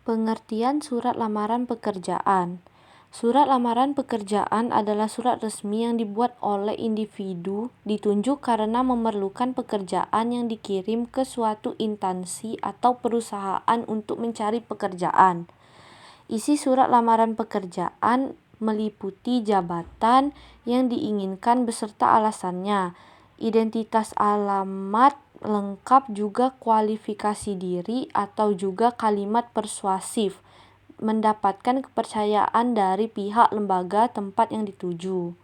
Pengertian surat lamaran pekerjaan. Surat lamaran pekerjaan adalah surat resmi yang dibuat oleh individu ditunjuk karena memerlukan pekerjaan yang dikirim ke suatu instansi atau perusahaan untuk mencari pekerjaan. Isi surat lamaran pekerjaan meliputi jabatan yang diinginkan beserta alasannya, identitas alamat lengkap, juga kualifikasi diri atau juga kalimat persuasif, mendapatkan kepercayaan dari pihak lembaga tempat yang dituju.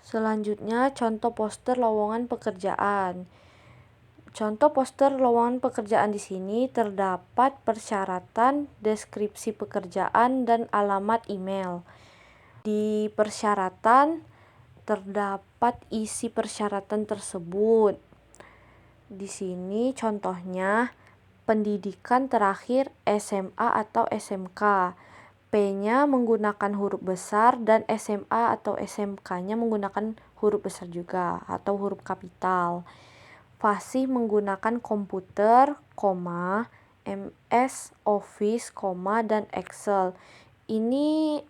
Selanjutnya, contoh poster lowongan pekerjaan. Contoh poster lowongan pekerjaan di sini terdapat persyaratan, deskripsi pekerjaan, dan alamat email. Di persyaratan terdapat isi persyaratan tersebut. Di sini contohnya pendidikan terakhir SMA atau SMK. P-nya menggunakan huruf besar dan SMA atau SMK-nya menggunakan huruf besar juga atau huruf kapital. Fasih menggunakan komputer, MS Office, dan Excel. Ini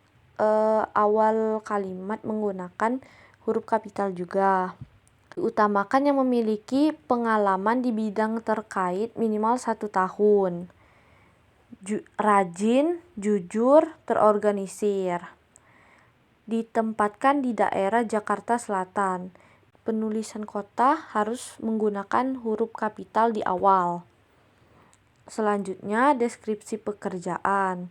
awal kalimat menggunakan huruf kapital juga. Diutamakan yang memiliki pengalaman di bidang terkait minimal 1 tahun. Rajin, jujur, terorganisir. Ditempatkan di daerah Jakarta Selatan. Penulisan kota harus menggunakan huruf kapital di awal. Selanjutnya, deskripsi pekerjaan.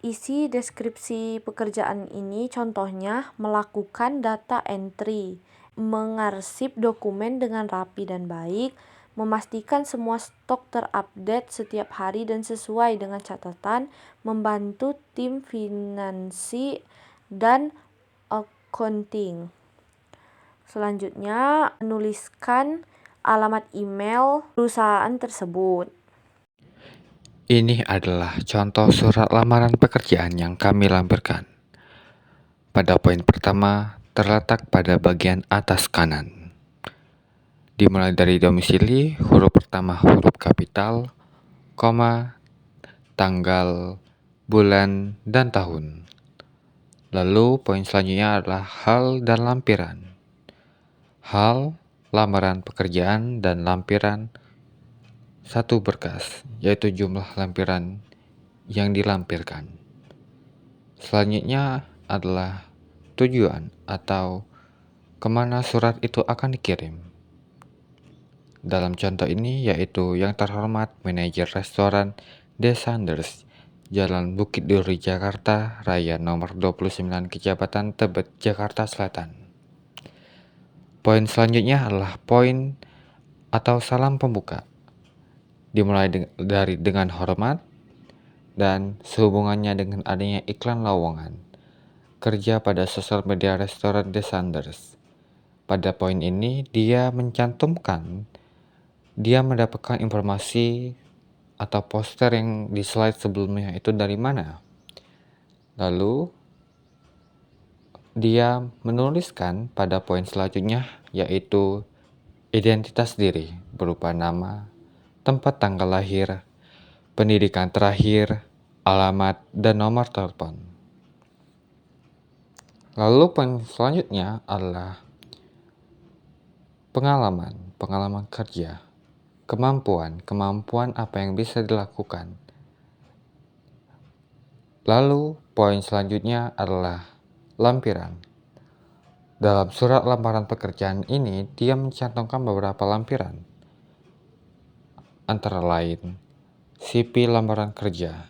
Isi deskripsi pekerjaan ini contohnya melakukan data entry, mengarsip dokumen dengan rapi dan baik, memastikan semua stok terupdate setiap hari dan sesuai dengan catatan, membantu tim finansi dan accounting. Selanjutnya, menuliskan alamat email perusahaan tersebut. Ini adalah contoh surat lamaran pekerjaan yang kami lampirkan. Pada poin pertama, terletak pada bagian atas kanan. Dimulai dari domisili, huruf pertama huruf kapital, koma, tanggal, bulan, dan tahun. Lalu poin selanjutnya adalah hal dan lampiran. Hal, lamaran pekerjaan, dan lampiran satu berkas, yaitu jumlah lampiran yang dilampirkan. Selanjutnya adalah tujuan atau kemana surat itu akan dikirim. Dalam contoh ini yaitu yang terhormat manajer restoran The Sanders, Jalan Bukit Duri, Jakarta Raya nomor 29, Kecamatan Tebet, Jakarta Selatan. Poin selanjutnya adalah poin atau salam pembuka. Dimulai dari dengan hormat dan sehubungannya dengan adanya iklan lowongan kerja pada sosial media restoran The Sanders. Pada poin ini dia mencantumkan dia mendapatkan informasi atau poster yang di slide sebelumnya itu dari mana. Lalu dia menuliskan pada poin selanjutnya yaitu identitas diri berupa nama, tempat tanggal lahir, pendidikan terakhir, alamat, dan nomor telepon. Lalu poin selanjutnya adalah pengalaman kerja, kemampuan apa yang bisa dilakukan. Lalu poin selanjutnya adalah lampiran. Dalam surat lamaran pekerjaan ini, dia mencantumkan beberapa lampiran. Antara lain, CV lamaran kerja,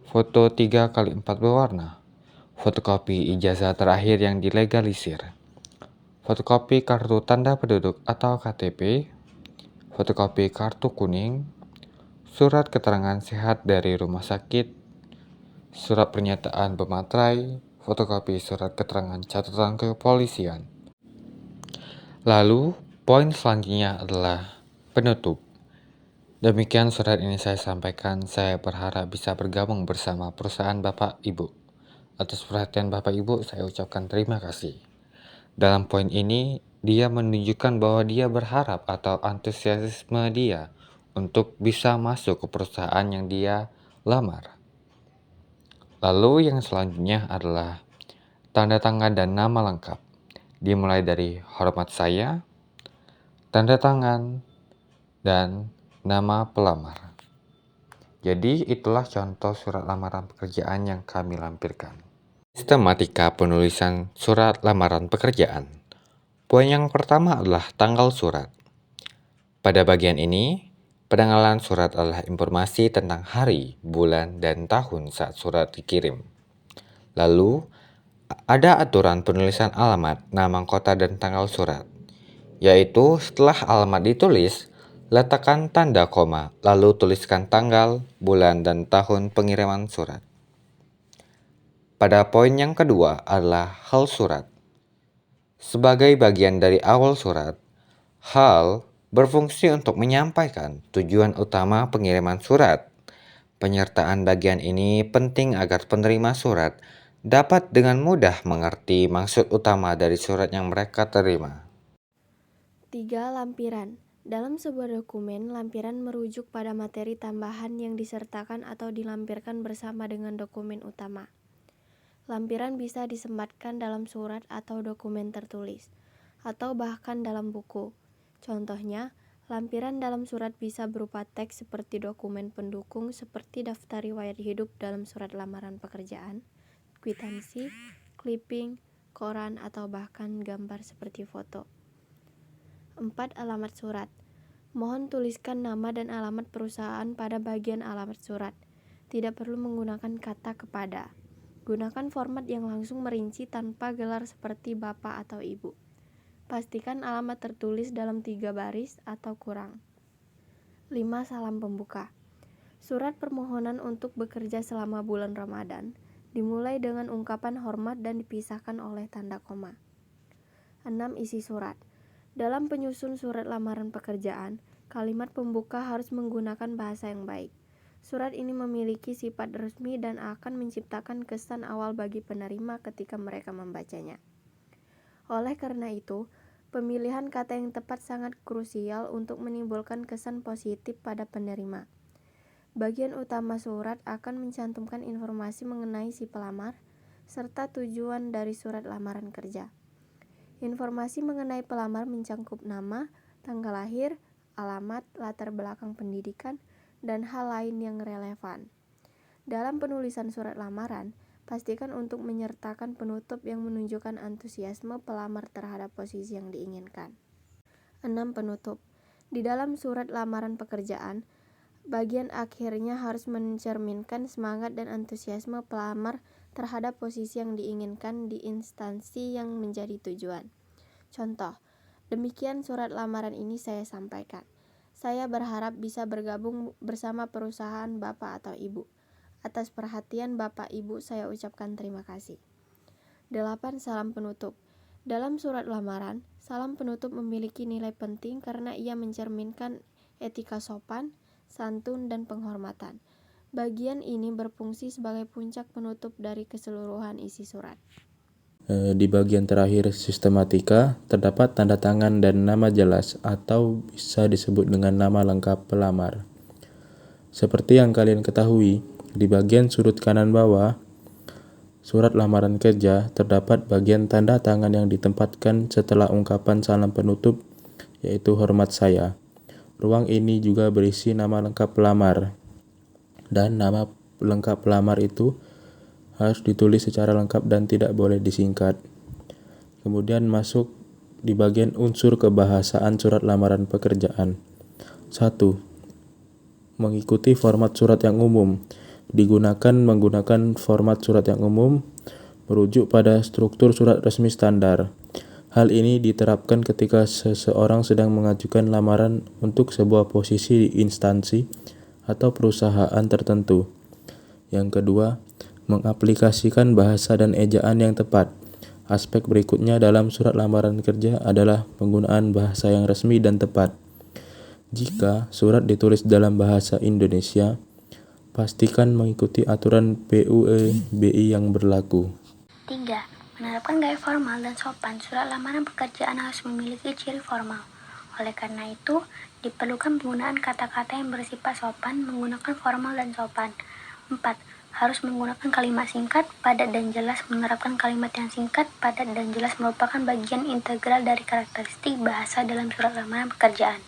foto 3x4 berwarna, fotokopi ijazah terakhir yang dilegalisir, fotokopi kartu tanda penduduk atau KTP, fotokopi kartu kuning, surat keterangan sehat dari rumah sakit, surat pernyataan bermaterai, fotokopi surat keterangan catatan kepolisian. Lalu, poin selanjutnya adalah penutup. Demikian surat ini saya sampaikan. Saya berharap bisa bergabung bersama perusahaan Bapak Ibu. Atas perhatian Bapak Ibu, saya ucapkan terima kasih. Dalam poin ini dia menunjukkan bahwa dia berharap atau antusiasme dia untuk bisa masuk ke perusahaan yang dia lamar. Lalu yang selanjutnya adalah tanda tangan dan nama lengkap. Dimulai dari hormat saya, tanda tangan, dan nama pelamar. Jadi itulah contoh surat lamaran pekerjaan yang kami lampirkan. Sistematika penulisan surat lamaran pekerjaan. Poin yang pertama adalah tanggal surat. Pada bagian ini, penanggalan surat adalah informasi tentang hari, bulan, dan tahun saat surat dikirim. Lalu, ada aturan penulisan alamat, nama kota, dan tanggal surat, yaitu setelah alamat ditulis, letakkan tanda koma, lalu tuliskan tanggal, bulan, dan tahun pengiriman surat. Pada poin yang kedua adalah hal surat. Sebagai bagian dari awal surat, hal berfungsi untuk menyampaikan tujuan utama pengiriman surat. Penyertaan bagian ini penting agar penerima surat dapat dengan mudah mengerti maksud utama dari surat yang mereka terima. 3. Lampiran. Dalam sebuah dokumen, lampiran merujuk pada materi tambahan yang disertakan atau dilampirkan bersama dengan dokumen utama. Lampiran bisa disematkan dalam surat atau dokumen tertulis, atau bahkan dalam buku. Contohnya, lampiran dalam surat bisa berupa teks seperti dokumen pendukung seperti daftar riwayat hidup dalam surat lamaran pekerjaan, kwitansi, clipping, koran, atau bahkan gambar seperti foto. 4. Alamat surat. Mohon tuliskan nama dan alamat perusahaan pada bagian alamat surat. Tidak perlu menggunakan kata kepada. Gunakan format yang langsung merinci tanpa gelar seperti bapak atau ibu. Pastikan alamat tertulis dalam 3 baris atau kurang. 5. Salam pembuka. Surat permohonan untuk bekerja selama bulan Ramadan dimulai dengan ungkapan hormat dan dipisahkan oleh tanda koma. 6. Isi surat. Dalam penyusun surat lamaran pekerjaan, kalimat pembuka harus menggunakan bahasa yang baik. Surat ini memiliki sifat resmi dan akan menciptakan kesan awal bagi penerima ketika mereka membacanya. Oleh karena itu, pemilihan kata yang tepat sangat krusial untuk menimbulkan kesan positif pada penerima. Bagian utama surat akan mencantumkan informasi mengenai si pelamar, serta tujuan dari surat lamaran kerja. Informasi mengenai pelamar mencakup nama, tanggal lahir, alamat, latar belakang pendidikan, dan hal lain yang relevan. Dalam penulisan surat lamaran, pastikan untuk menyertakan penutup yang menunjukkan antusiasme pelamar terhadap posisi yang diinginkan. 6. Penutup. Di dalam surat lamaran pekerjaan, bagian akhirnya harus mencerminkan semangat dan antusiasme pelamar terhadap posisi yang diinginkan di instansi yang menjadi tujuan. Contoh, demikian surat lamaran ini saya sampaikan. Saya berharap bisa bergabung bersama perusahaan Bapak atau Ibu. Atas perhatian Bapak Ibu saya ucapkan terima kasih. 8. Salam penutup. Dalam surat lamaran, salam penutup memiliki nilai penting karena ia mencerminkan etika sopan, santun, dan penghormatan. Bagian ini berfungsi sebagai puncak penutup dari keseluruhan isi surat. Di bagian terakhir sistematika, terdapat tanda tangan dan nama jelas atau bisa disebut dengan nama lengkap pelamar. Seperti yang kalian ketahui, di bagian sudut kanan bawah, surat lamaran kerja terdapat bagian tanda tangan yang ditempatkan setelah ungkapan salam penutup, yaitu hormat saya. Ruang ini juga berisi nama lengkap pelamar. Dan nama lengkap pelamar itu harus ditulis secara lengkap dan tidak boleh disingkat. Kemudian masuk di bagian unsur kebahasaan surat lamaran pekerjaan. 1. Mengikuti format surat yang umum. Menggunakan format surat yang umum merujuk pada struktur surat resmi standar. Hal ini diterapkan ketika seseorang sedang mengajukan lamaran untuk sebuah posisi di instansi atau perusahaan tertentu. Yang kedua, mengaplikasikan bahasa dan ejaan yang tepat. Aspek berikutnya dalam surat lamaran kerja adalah penggunaan bahasa yang resmi dan tepat. Jika surat ditulis dalam bahasa Indonesia, pastikan mengikuti aturan PUE BI yang berlaku. 3. Menerapkan gaya formal dan sopan, surat lamaran pekerjaan harus memiliki ciri formal. Oleh karena itu, diperlukan penggunaan kata-kata yang bersifat sopan, menggunakan formal dan sopan. 4. Harus menggunakan kalimat singkat, padat dan jelas. Menerapkan kalimat yang singkat, padat dan jelas merupakan bagian integral dari karakteristik bahasa dalam surat lamaran pekerjaan.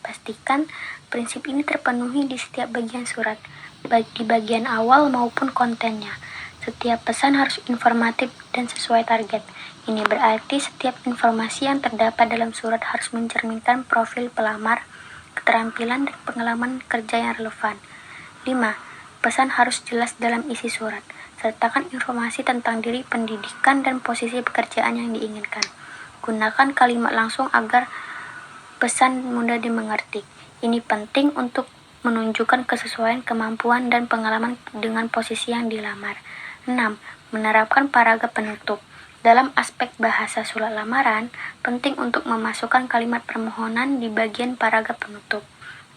Pastikan prinsip ini terpenuhi di setiap bagian surat, baik di bagian awal maupun kontennya. Setiap pesan harus informatif dan sesuai target. Ini berarti setiap informasi yang terdapat dalam surat harus mencerminkan profil pelamar, keterampilan, dan pengalaman kerja yang relevan. 5. Pesan harus jelas dalam isi surat. Sertakan informasi tentang diri, pendidikan, dan posisi pekerjaan yang diinginkan. Gunakan kalimat langsung agar pesan mudah dimengerti. Ini penting untuk menunjukkan kesesuaian kemampuan dan pengalaman dengan posisi yang dilamar. 6. Menerapkan paragraf penutup. Dalam aspek bahasa surat lamaran, penting untuk memasukkan kalimat permohonan di bagian paragraf penutup.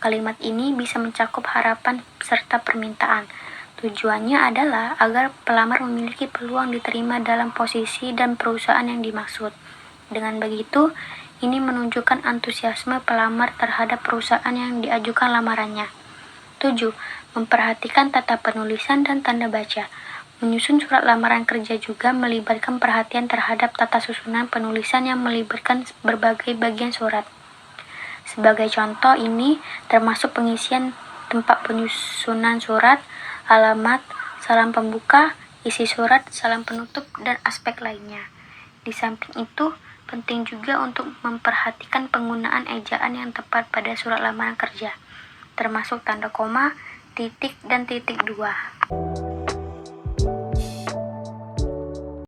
Kalimat ini bisa mencakup harapan serta permintaan. Tujuannya adalah agar pelamar memiliki peluang diterima dalam posisi dan perusahaan yang dimaksud. Dengan begitu, ini menunjukkan antusiasme pelamar terhadap perusahaan yang diajukan lamarannya. 7. Memperhatikan tata penulisan dan tanda baca. Menyusun surat lamaran kerja juga melibatkan perhatian terhadap tata susunan penulisan yang melibatkan berbagai bagian surat. Sebagai contoh ini termasuk pengisian tempat penyusunan surat, alamat, salam pembuka, isi surat, salam penutup, dan aspek lainnya. Di samping itu, penting juga untuk memperhatikan penggunaan ejaan yang tepat pada surat lamaran kerja, termasuk tanda koma, titik, dan titik 2.